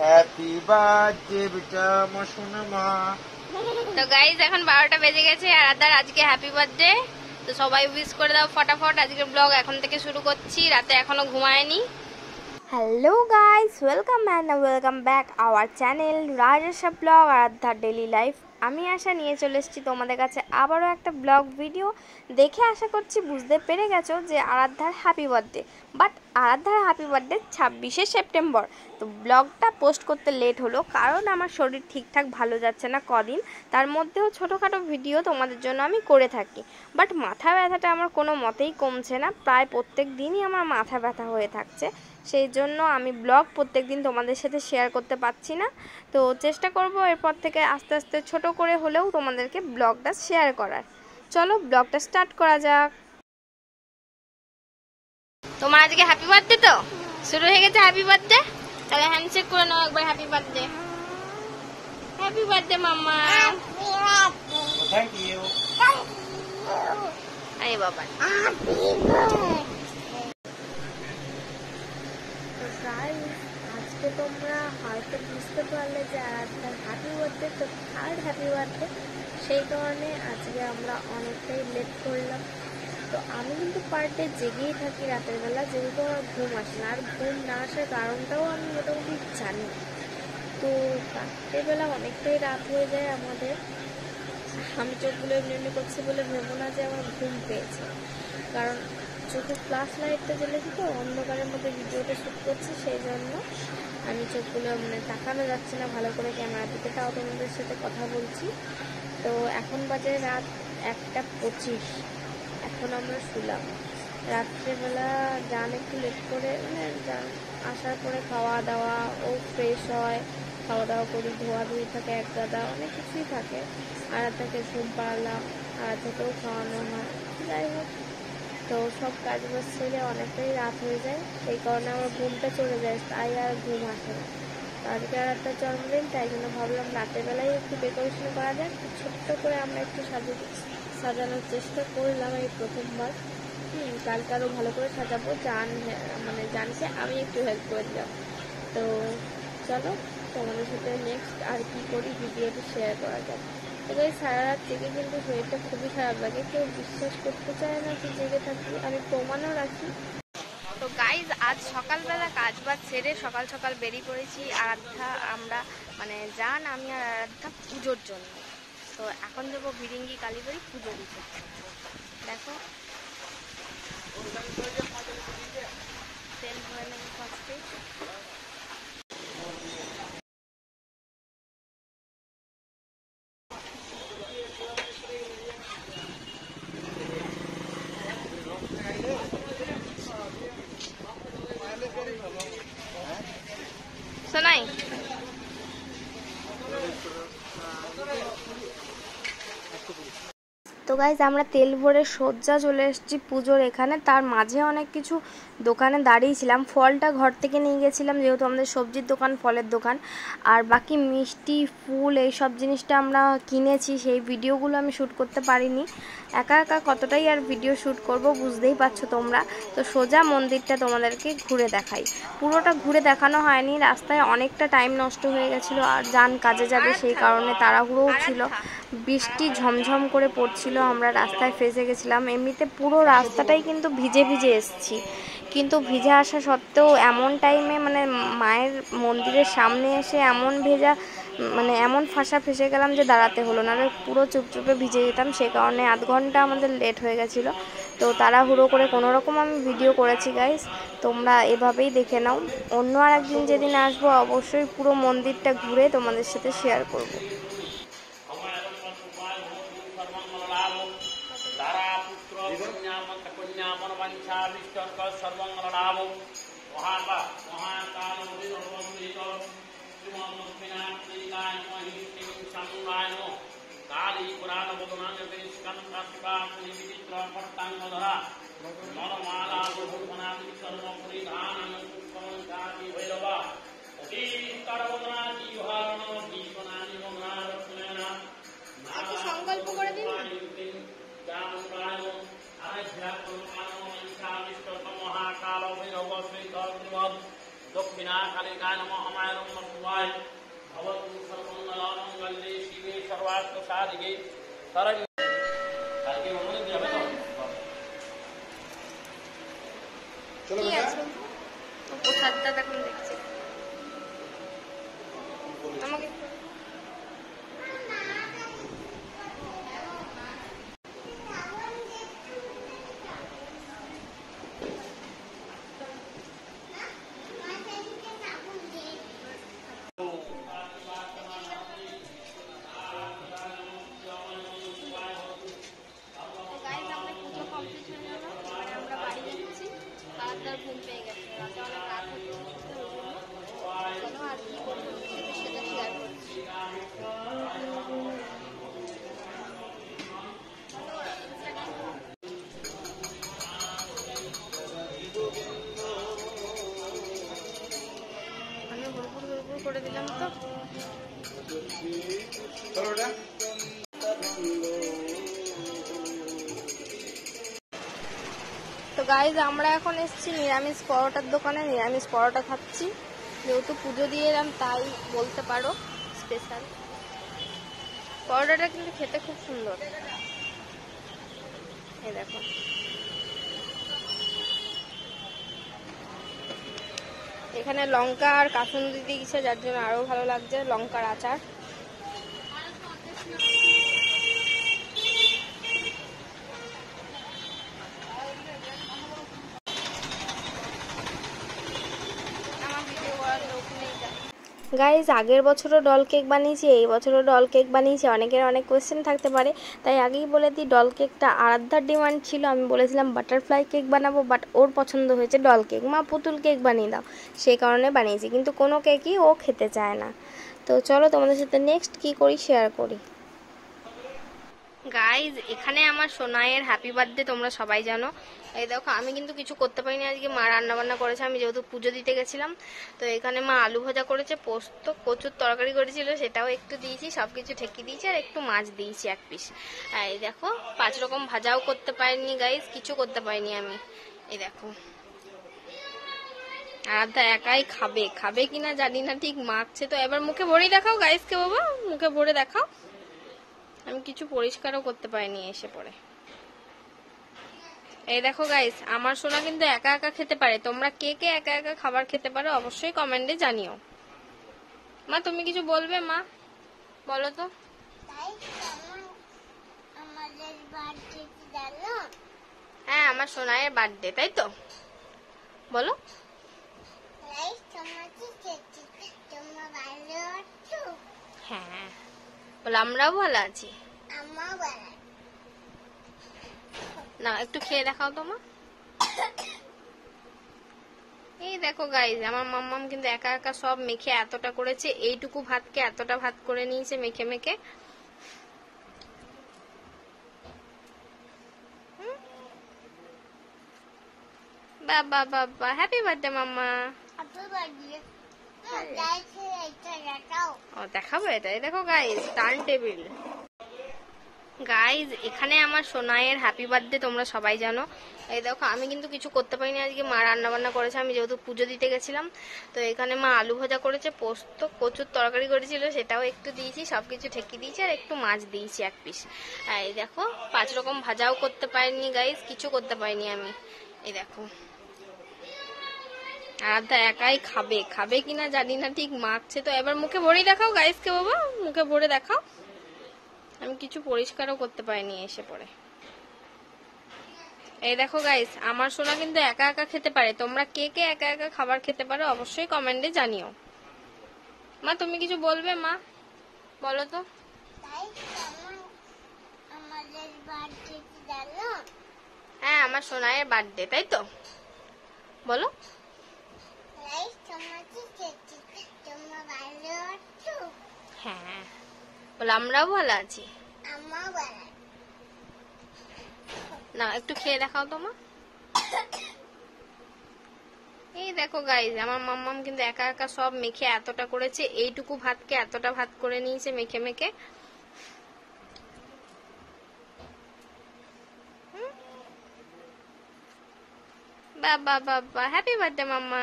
Happy birthday বেটা মা। তো গাইজ এখন 12টা বেজে গেছে আর আদার আজকে হ্যাপি বার্থডে। তো সবাই উইশ করে দাও ফটাফট। আজকের ব্লগ এখন থেকে শুরু করছি, রাতে এখনো ঘুমায়নি। Hello guys, welcome back our channel রাজেশা ব্লগ আরাধ্যার ডেলি লাইফ। আমি আশা নিয়ে চলে এসেছি তোমাদের কাছে আবারও একটা ব্লগ ভিডিও। দেখে আশা করছি বুঝতে পেরে গেছো যে আরাধ্যার হ্যাপি বার্থডে। বাট আরাধ্যার হ্যাপি বার্থডে 26শে সেপ্টেম্বর। তো ব্লগটা পোস্ট করতে লেট হলো কারণ আমার শরীর ঠিকঠাক ভালো যাচ্ছে না কদিন। তার মধ্যেও ছোটোখাটো ভিডিও তোমাদের জন্য আমি করে থাকি। বাট মাথা ব্যথাটা আমার কোনো মতেই কমছে না, প্রায় প্রত্যেক দিনই আমার মাথা ব্যথা হয়ে থাকছে। সেই জন্য আমি ব্লগ প্রত্যেক দিন তোমাদের সাথে শেয়ার করতে পারছি না। তো চেষ্টা করব এরপর থেকে আস্তে আস্তে ছোট করে হলেও তোমাদেরকে ব্লগটা শেয়ার করার। চলো ব্লগটা স্টার্ট করা যাক। তোমার আজকে হ্যাপি বার্থডে, তো শুরু হয়ে গেছে হ্যাপি বার্থডে। তাহলে হ্যান্ডশেক করে নাও একবার। হ্যাপি বার্থডে, হ্যাপি বার্থডে মাম্মা। Thank you. আরে বাবা, আজকে তোমরা হয়তো বুঝতে পারলে যে আরাধ্যার হ্যাপি বার্থডে, তো থার্ড হ্যাপি বার্থডে। সেই কারণে আজকে আমরা অনেকটাই লেট করলাম। তো আমি কিন্তু পার ডে জেগেই থাকি রাতের বেলা, যেহেতু আমার ঘুম আসে না। আর ঘুম না আসার কারণটাও আমি মোটামুটি জানি। তো রাত্রেবেলা অনেকটাই রাত হয়ে যায় আমাদের। আমি চোখগুলো এমনি এমনি করছি বলে ভেবো না যে আমার ঘুম পেয়েছে, কারণ চোখে ফ্ল্যাশ লাইটটা জ্বলেছে, তো অন্ধকারের মধ্যে ভিডিওটা শ্যুট করছি, সেই জন্য আমি চোখগুলো তাকানো যাচ্ছে না ভালো করে ক্যামেরা দিকে। তাও তোমাদের সাথে কথা বলছি। তো এখন বাজে রাত 1:25। এখন আমরা শুলাম। রাত্রেবেলা জান একটু লেট করে, জান আসার পরে খাওয়া দাওয়া, ও ফ্রেশ হয়, খাওয়া দাওয়া করি, ধোয়াধুয়ি থাকে, এক গাদা অনেক কিছুই থাকে। আরাধ্যাকে ঘুম পাড়ালাম, আরাধ্যাকেও খাওয়ানো হয়। যাই হোক, তো সব কাজ বাজ ছেড়ে অনেকটাই রাত হয়ে যায়। সেই কারণে আমার ঘুমটা চলে যায়, তাই আর ঘুম আসে না। আজকে আর একটা জন্মদিন, তাই জন্য ভাবলাম রাতের বেলায় একটু ডেকোরেশন করা যায়। ছোট্ট করে আমরা একটু সাজানোর চেষ্টা করলাম এই প্রথমবার। কালকে আরও ভালো করে সাজাবো। জানকে আমি একটু হেল্প করে দিলাম। তো চলো তোমাদের সাথে নেক্সট আর কি করি ভিডিওটি শেয়ার করা যায়। তো এই সারা রাত জেগে কিন্তু শরীরটা খুবই খারাপ লাগে, কেউ বিশ্বাস করতে চায় না যে জেগে থাকি, আমি প্রমাণও রাখি। তো গাইজ, আজ সকালবেলা কাজ বাজ ছেড়ে সকাল সকাল বেরিয়ে পড়েছি আরাধ্যা, আমরা জান, আমি আর আরাধ্যা পুজোর জন্য। তো এখন যাবো ভিরিঙ্গি কালীবাড়ি পুজো দিতে। দেখো তেল ভরে নেবো ফার্স্টে। শোনাই তো গাইজ, আমরা তেল ভরে সজ্জা চলে এসেছি পুজোর এখানে। তার মাঝে অনেক কিছু দোকানে দাঁড়িয়েছিলাম। ফলটা ঘর থেকে নিয়ে গেছিলাম, যেহেতু আমাদের সবজির দোকান, ফলের দোকান। আর বাকি মিষ্টি, ফুল, এই সব জিনিসটা আমরা কিনেছি। সেই ভিডিওগুলো আমি শ্যুট করতে পারিনি। একা একা কতটাই আর ভিডিও শ্যুট করব বুঝতেই পারছো তোমরা। তো সোজা মন্দিরটা তোমাদেরকে ঘুরে দেখাই। পুরোটা ঘুরে দেখানো হয়নি, রাস্তায় অনেকটা টাইম নষ্ট হয়ে গেছিলো। আর জান কাজে যাবে, সেই কারণে তাড়াহুড়োও ছিল। বৃষ্টি ঝমঝম করে পড়ছিল, আমরা রাস্তায় ফেসে গেছিলাম। এমনিতে পুরো রাস্তাটাই কিন্তু ভিজে ভিজে এসেছি, কিন্তু ভিজে আসা সত্ত্বেও এমন টাইমে মায়ের মন্দিরের সামনে এসে এমন ভেজা এমন ফাঁসা ফেসে গেলাম যে দাঁড়াতে হলো না, পুরো চুপচুপে ভিজে যেতাম। সেই কারণে আধ ঘন্টা আমাদের লেট হয়ে গেছিলো। তো তাড়াহুড়ো করে কোনোরকম আমি ভিডিও করেছি গাইস, তোমরা এভাবেই দেখে নাও। অন্য আর একদিন যেদিন আসবো অবশ্যই পুরো মন্দিরটা ঘুরে তোমাদের সাথে শেয়ার করবো। সংকল্প করে দিন। दक्षिणाकालिकाय नमः अमायं नमः भवतु सर्वमंगलमंगल्ये शिवे सर्वार्थसाधिके शरण्ये কালকে অনুমতি যাবে তো চলো কি বেটা আছে ও প্রসাদটা এখন দেখছি আমাকে গাইস আমরা পুজো কমপ্লিট হয়ে গেল এবারে আমরা বাড়ি যাচ্ছি রাতদার ঘুম পেয়ে গেছে রাতে অনেক রাত হয়ে গেছে চলো আর কি করবো সেটা শেয়ার করছি আমি হুড়পুর হুড়পুর করে দিলাম তো চলো বেটা তো গাইজ আমরা এখন এসেছি নিরামিষ পরোটার দোকানে নিরামিষ পরোটা খাচ্ছি যেহেতু পুজো দিয়ে এলাম তাই বলতে পারো স্পেশাল পরোটাটা কিন্তু খেতে খুব সুন্দর এই দেখো এখানে লঙ্কা আর কাসুন্দি দিয়েছে যার জন্য আরো ভালো লাগছে লঙ্কার আচার গাইজ আগের বছরও ডল কেক বানিয়েছি এই বছরও ডল কেক বানিয়েছি অনেকের অনেক কোয়েশ্চেন থাকতে পারে তাই আগেই বলে দিই ডল কেকটা আরাধ্যার ডিমান্ড ছিল আমি বলেছিলাম বাটারফ্লাই কেক বানাবো বাট ওর পছন্দ হয়েছে ডল কেক মা পুতুল কেক বানিয়ে দাও সেই কারণে বানিয়েছি কিন্তু কোনো কেকই ও খেতে চায় না তো চলো তোমাদের সাথে নেক্সট কি করি শেয়ার করি গাইজ এখানে আমার সোনাইয়ের হ্যাপি বার্থডে তোমরা সবাই জানো এই দেখো আমি কিন্তু কিছু করতে পারিনি আজকে মা রান্না বান্না করেছে আমি যেহেতু পুজো দিতে গেছিলাম তো এখানে মা আলু ভাজা করেছে পোস্ত কচুর তরকারি করেছিল সেটাও একটু দিয়েছি সবকিছু ঠেকিয়ে দিয়েছি আর একটু মাছ দিয়েছি এক পিস আর এই দেখো 5 রকম ভাজাও করতে পারিনি গাইজ কিছু করতে পারিনি আমি এই দেখো আরাধ্যা একাই খাবে খাবে কিনা জানি না ঠিক মাখছে তো এবার মুখে ভরেই দেখাও গাইজকে বাবা মুখে ভরে দেখাও আমি কিছু পরিষ্কারও করতে পারিনি এসে পড়ে এই দেখো গাইস আমার সোনা কিন্তু একা একা খেতে পারে তোমরা কে কে একা একা খাবার খেতে পারো অবশ্যই কমেন্টে জানিও মা তুমি কিছু বলবে মা বলো তো হ্যাঁ আমার সোনাইয়ের বার্থডে তাই তো বলো হ্যাঁ বলো আমরাও ভালো আছি না একটু খেয়ে দেখাও তোমা এই দেখো গাইজ আমার মাম্মাম কিন্তু একা একা সব মেখে এতটা করেছে এইটুকু ভাতকে এতটা ভাত করে নিয়েছে মেখে মেখে বাবা বাবা হ্যাপি বার্থডে মাম্মা ও দেখাবো এটাই দেখো গাইজ টার্ন টেবিল গাইজ এখানে আমার সোনাইয়ের হ্যাপি বার্থডে তোমরা সবাই জানো এই দেখো আমি কিন্তু কিছু করতে পারিনি আজকে মা রান্না বান্না করেছে আমি যেহেতু পুজো দিতে গেছিলাম তো এখানে মা আলু ভাজা করেছে পোস্ত কচুর তরকারি করেছিল সেটাও একটু দিয়েছি সবকিছু ঠেকিয়ে দিয়েছি আর একটু মাছ দিয়েছি এক পিস আর এই দেখো 5 রকম ভাজাও করতে পারিনি গাইজ কিছু করতে পারিনি আমি এই দেখো আরাধ্যা একাই খাবে খাবে কিনা জানি না ঠিক মাখছে তো এবার মুখে ভরেই দেখাও গাইজকে বাবা মুখে ভরে দেখাও আমি কিছু পরিষ্কারও করতে পারিনি এসে পড়ে এই দেখো গাইস আমার সোনা কিন্তু একা একা খেতে পারে তোমরা কে কে একা একা খাবার খেতে পারো অবশ্যই কমেন্টে জানিও মা তুমি কিছু বলবে মা বলো তো হ্যাঁ আমার সোনাইয়ের বার্থডে তাই তো বলো হ্যাঁ বলো আমরাও ভালো আছি না একটু খেয়ে দেখাও তোমা এই দেখো গাইজ আমার মাম্মাম কিন্তু একা একা সব মেখে এতটা করেছে এইটুকু ভাতকে এতটা ভাত করে নিয়েছে মেখে মেখে বাবা বাবা হ্যাপি বার্থডে মাম্মা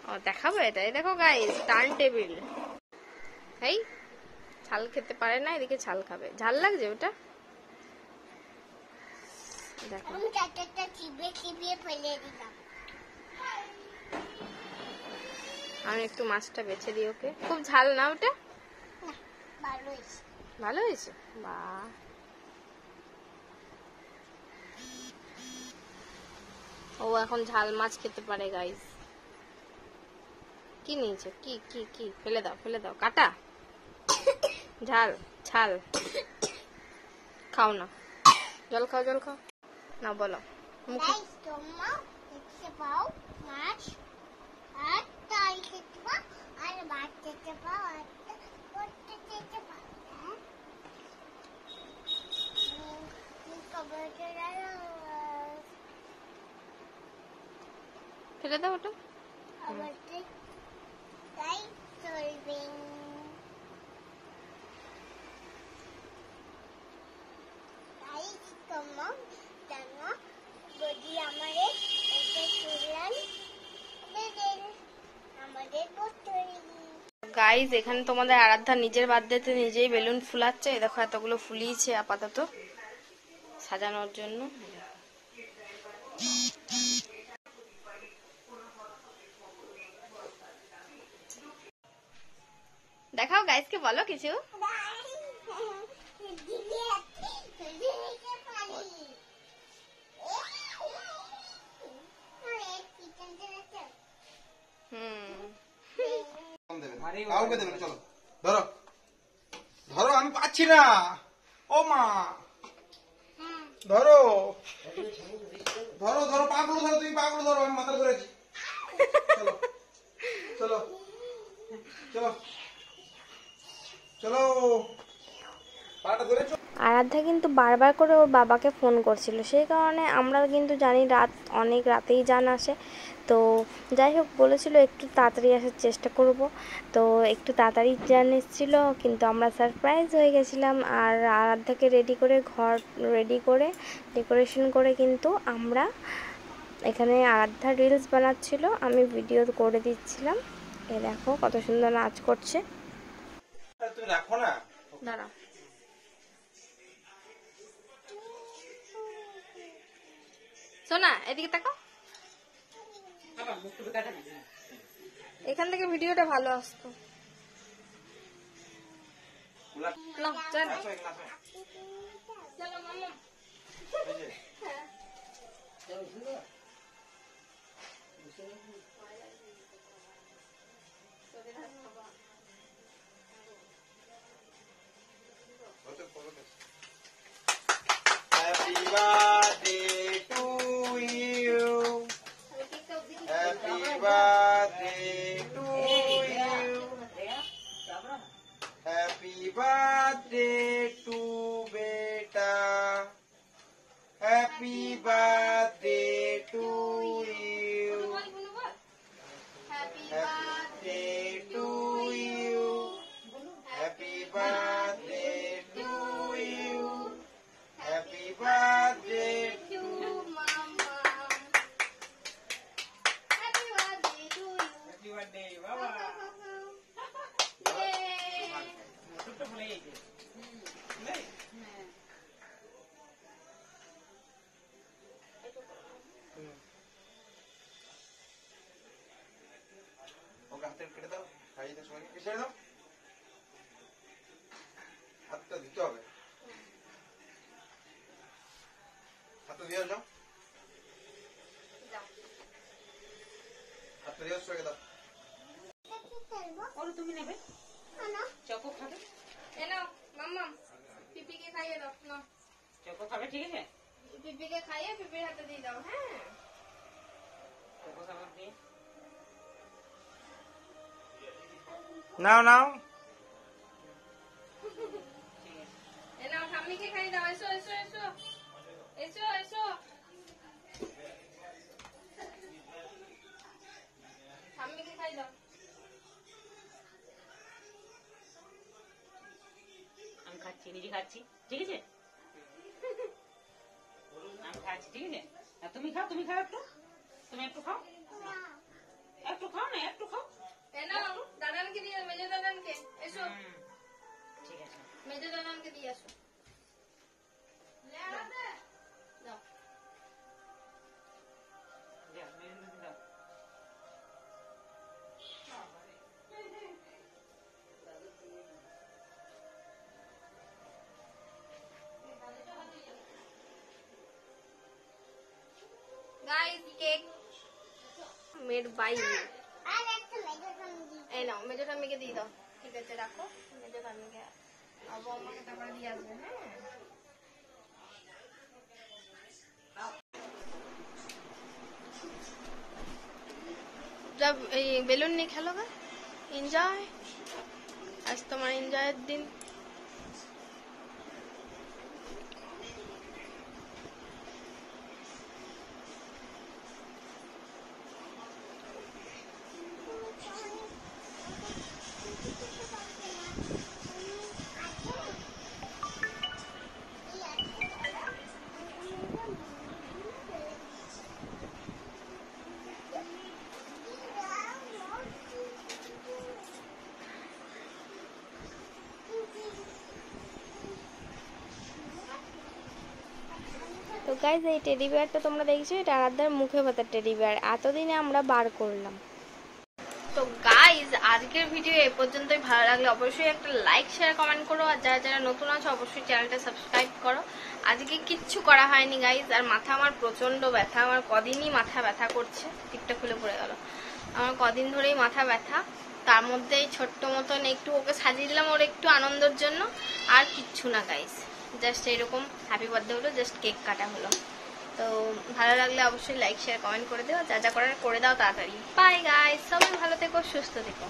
ও দেখাবো এটা, এই দেখো গাইস, টার্ন টেবিল। এই ঝাল খেতে পারে না, এদিকে ঝাল খাবে। ঝাল লাগছে ওটা, দেখো। আমি একটু মাছটা বেছে দিই ওকে। খুব ঝাল না ওটা? ভালো হয়েছে, বাহ। ও এখন ঝাল মাছ খেতে পারে গাইস। কি নিয়েছো? কি কি কি? ফেলে দাও, ফেলে দাও। কাটা ঝাল ঝাল খাও না, জল খাও, জল খাও না। বলো মুখে। ফেলে দাও ওটা। গাইজ এখানে তোমাদের আরাধ্যা নিজের বার্থডেতে নিজেই বেলুন ফুলাচ্ছে। এই দেখো এতগুলো ফুলিয়েছে আপাতত সাজানোর জন্য। দেখাও গাইজকে, বলো কিছু। কাউকে দেবে না, চলো ধরো ধরো, আমি পাচ্ছি না। ও মা, ধরো ধরো ধরো, পাগুলো ধরো, তুমি পাগুলো ধরো, আমি মাথা ধরেছি। চলো চলো চলো চলো, পাটা ধরেছো। আরাধ্যা কিন্তু বারবার করে ওর বাবাকে ফোন করছিল, সেই কারণে আমরা কিন্তু জানি রাত অনেক রাতেই জান আসে। তো যাই হোক, বলেছিল একটু তাড়াতাড়ি আসার চেষ্টা করব। তো একটু তাড়াতাড়ি জান এসেছিল, কিন্তু আমরা সারপ্রাইজ হয়ে গেছিলাম। আর আরাধ্যাকে রেডি করে, ঘর রেডি করে, ডেকোরেশন করে কিন্তু আমরা এখানে আরাধ্যা রিলস বানাচ্ছিল, আমি ভিডিও করে দিচ্ছিলাম। এ দেখো কত সুন্দর নাচ করছে। তুমি রাখো না, দাঁড়া। সোনা এদিকে তাকাও, এখান থেকে ভিডিওটা ভালো আসতো। না চল চলো মাম্মা। Happy birthday to you. Happy birthday to you. Happy birthday to beta. Happy birthday to you. Happy birthday to you. Happy birthday to you. Happy birthday to Mama. Happy birthday to you. Happy birthday, Baba. Yay. ছোট্ট ফুলে গেছে। নেই? ওকে হাতে কেটে দাও, খাইয়ে দাও সবাইকে, ছেড়ে দাও, হাতটা দিতে হবে, হাতটা দিয়ে যাও, হাতটা দিয়ে সবাইকে দাও। ওর তুমি নেবে চকো খাবে, এ নাও মাম্মা, পিপিকে খাইয়ে দাও। নাও চকো খাবে, ঠিক আছে? পিপিকে খাইয়ে পিপির হাতে দিয়ে দাও। হ্যাঁ চকো খাবে দিয়ে নাও নাও, এ নাও ঠাম্মিকে খাইয়ে দাও। এসো এসো এসো এসো এসো, ঠাম্মিকে খাইয়ে দাও। আমি খাচ্ছি, নিজে খাচ্ছি, ঠিক আছে? আমি খাচ্ছি, ঠিক আছে? আর তুমি খাও একটু, তুমি একটু খাও, একটু খাও না, একটু খাও। দাদানকে দিয়ে, মেজো দাদানকে এসো, ঠিক আছে, মেজো দাদানকে দিয়ে আসো। দাও। যাও, মেজো দিদি দাও। Guys cake made by me. এই নাও, মেজো ঠাম্মিকে দিয়ে দাও। ঠিক আছে, রাখো। মেজো ঠাম্মিকে আর বৌমাকে তারপরে দিয়ে আসবে। হ্যাঁ, जब বেলুন নিয়ে খেলো গা, এনজয়। আজ তোমার এনজয়ের দিন। তো গাইজ এই টেডি বিয়ারটা তোমরা দেখছো, এটা আরাধ্যার মুখে ভাতার টেডি বিয়ার, এতদিনে আমরা বার করলাম। তো গাইজ আজকের ভিডিও এই পর্যন্তই। ভালো লাগলে অবশ্যই একটা লাইক, শেয়ার, কমেন্ট করো। আর যারা যারা নতুন আছো অবশ্যই চ্যানেলটা সাবস্ক্রাইব করো। আজকে কিচ্ছু করা হয়নি গাইজ, আর মাথা আমার প্রচন্ড ব্যথা। আমার কদিনই মাথা ব্যথা করছে, টিপটা খুলে পড়ে গেল। আমার কদিন ধরেই মাথা ব্যথা। তার মধ্যে এই ছোট্ট মতন একটু ওকে সাজিয়ে দিলাম ওর একটু আনন্দের জন্য, আর কিচ্ছু না গাইজ। জাস্ট এরকম হ্যাপি বার্থডে হলো, জাস্ট কেক কাটা হলো। তো ভালো লাগলে অবশ্যই লাইক, শেয়ার, কমেন্ট করে দিও। যা যা করার করে দাও তাড়াতাড়ি। বাই গাইস, সবাই ভালো থেকো, সুস্থ থেকো।